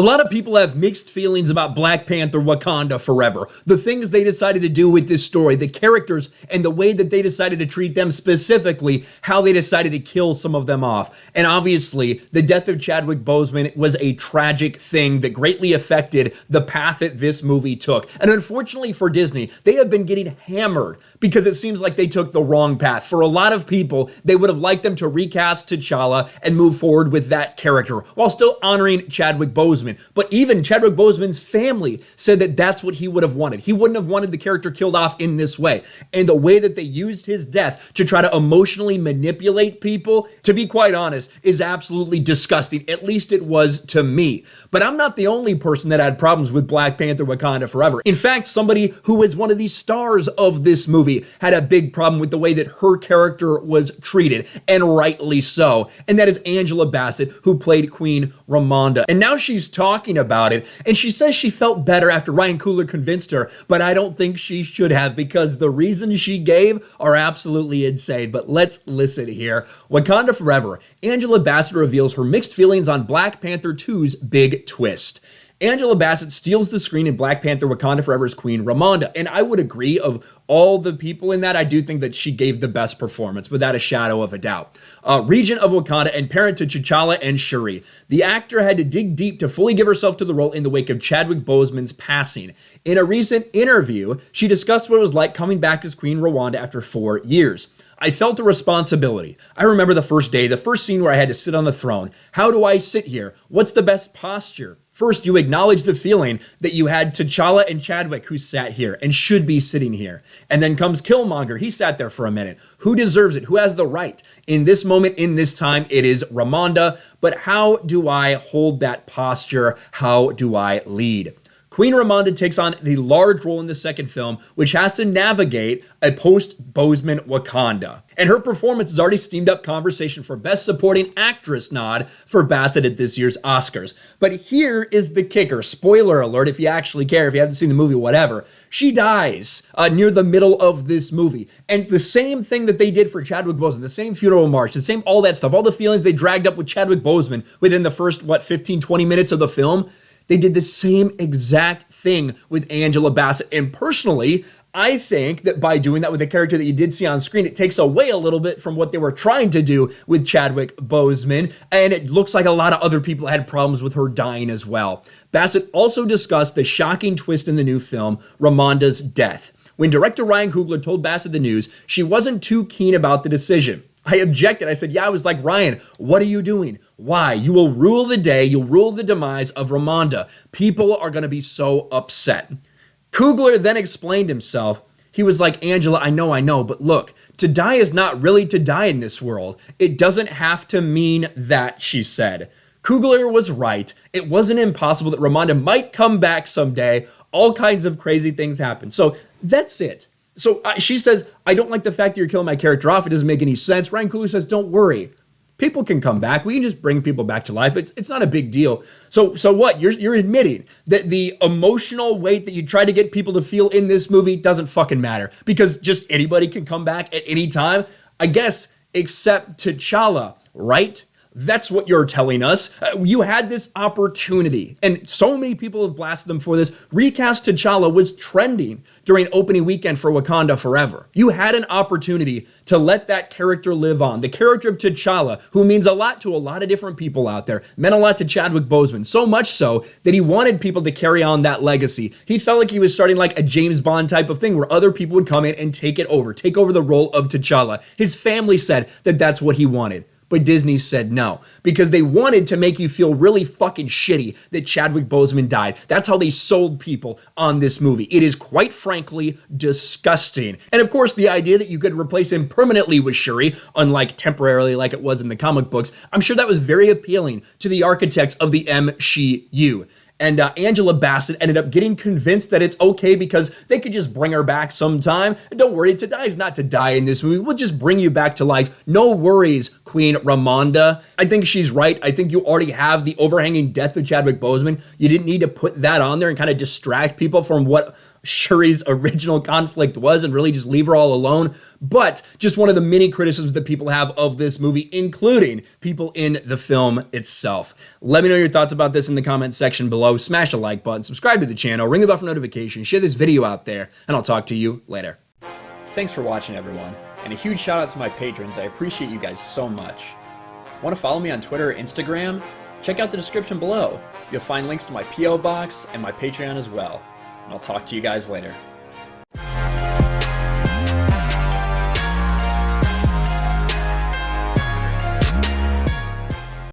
lot of people have mixed feelings about Black Panther Wakanda Forever. The things they decided to do with this story, the characters, and the way that they decided to treat them, specifically how they decided to kill some of them off. And obviously, the death of Chadwick Boseman was a tragic thing that greatly affected the path that this movie took. And unfortunately for Disney, they have been getting hammered because it seems like they took the wrong path. For a lot of people, they would have liked them to recast T'Challa and move forward with that character while still honoring Chadwick Boseman. But even Chadwick Boseman's family said that that's what he would have wanted. He wouldn't have wanted the character killed off in this way. And the way that they used his death to try to emotionally manipulate people, to be quite honest, is absolutely disgusting. At least it was to me. But I'm not the only person that had problems with Black Panther Wakanda Forever. In fact, somebody who was one of the stars of this movie had a big problem with the way that her character was treated, and rightly so. And that is Angela Bassett, who played Queen Ramonda. And now she's talking about it, and she says she felt better after Ryan Coogler convinced her, but I don't think she should have, because the reasons she gave are absolutely insane. But let's listen here. Wakanda Forever. Angela Bassett reveals her mixed feelings on Black Panther 2's big twist. Angela Bassett steals the screen in Black Panther Wakanda Forever's Queen Ramonda. And I would agree, of all the people in that, I do think that she gave the best performance, without a shadow of a doubt. Regent of Wakanda and parent to T'Challa and Shuri. The actor had to dig deep to fully give herself to the role in the wake of Chadwick Boseman's passing. In a recent interview, she discussed what it was like coming back as Queen Ramonda after 4 years. I felt a responsibility. I remember the first day, the first scene where I had to sit on the throne. How do I sit here? What's the best posture? First, you acknowledge the feeling that you had T'Challa and Chadwick who sat here and should be sitting here. And then comes Killmonger. He sat there for a minute. Who deserves it? Who has the right? In this moment, in this time, it is Ramonda. But how do I hold that posture? How do I lead? Queen Ramonda takes on the large role in the second film, which has to navigate a post-Boseman Wakanda. And her performance has already steamed up conversation for Best Supporting Actress nod for Bassett at this year's Oscars. But here is the kicker. Spoiler alert, if you actually care, if you haven't seen the movie, whatever. She dies near the middle of this movie. And the same thing that they did for Chadwick Boseman, the same funeral march, the same all that stuff, all the feelings they dragged up with Chadwick Boseman within the first, 15, 20 minutes of the film, they did the same exact thing with Angela Bassett. And personally, I think that by doing that with the character that you did see on screen, it takes away a little bit from what they were trying to do with Chadwick Boseman. And it looks like a lot of other people had problems with her dying as well. Bassett also discussed the shocking twist in the new film, Ramonda's death. When director Ryan Coogler told Bassett the news, she wasn't too keen about the decision. I objected. I said, yeah, I was like, Ryan, what are you doing? Why? You will rule the day. You'll rule the demise of Ramonda. People are going to be so upset. Coogler then explained himself. He was like, Angela, I know, but look, to die is not really to die in this world. It doesn't have to mean that, she said. Coogler was right. It wasn't impossible that Ramonda might come back someday. All kinds of crazy things happen. So that's it. So she says, I don't like the fact that you're killing my character off. It doesn't make any sense. Ryan Coogler says, don't worry. People can come back. We can just bring people back to life. It's not a big deal. So what? You're admitting that the emotional weight that you try to get people to feel in this movie doesn't fucking matter, because just anybody can come back at any time, I guess, except T'Challa, right? That's what you're telling us. You had this opportunity, and so many people have blasted them for this. Recast T'Challa was trending during opening weekend for Wakanda Forever. You had an opportunity to let that character live on. The character of T'Challa, who means a lot to a lot of different people out there, meant a lot to Chadwick Boseman, so much so that he wanted people to carry on that legacy. He felt like he was starting like a James Bond type of thing where other people would come in and take over the role of T'Challa. His family said that that's what he wanted. But Disney said no, because they wanted to make you feel really fucking shitty that Chadwick Boseman died. That's how they sold people on this movie. It is quite frankly disgusting. And of course, the idea that you could replace him permanently with Shuri, unlike temporarily like it was in the comic books, I'm sure that was very appealing to the architects of the MCU. And Angela Bassett ended up getting convinced that it's okay because they could just bring her back sometime. And don't worry, to die is not to die in this movie. We'll just bring you back to life. No worries, Queen Ramonda. I think she's right. I think you already have the overhanging death of Chadwick Boseman. You didn't need to put that on there and kind of distract people from what Shuri's original conflict was and really just leave her all alone. But just one of the many criticisms that people have of this movie, including people in the film itself. Let me know your thoughts about this in the comment section below. Smash the like button, subscribe to the channel, ring the bell for notifications, share this video out there, and I'll talk to you later. Thanks for watching, everyone, and a huge shout out to my patrons. I appreciate you guys so much. Want to follow me on Twitter or Instagram? Check out the description below. You'll find links to my P.O. box and my Patreon as well. And I'll talk to you guys later.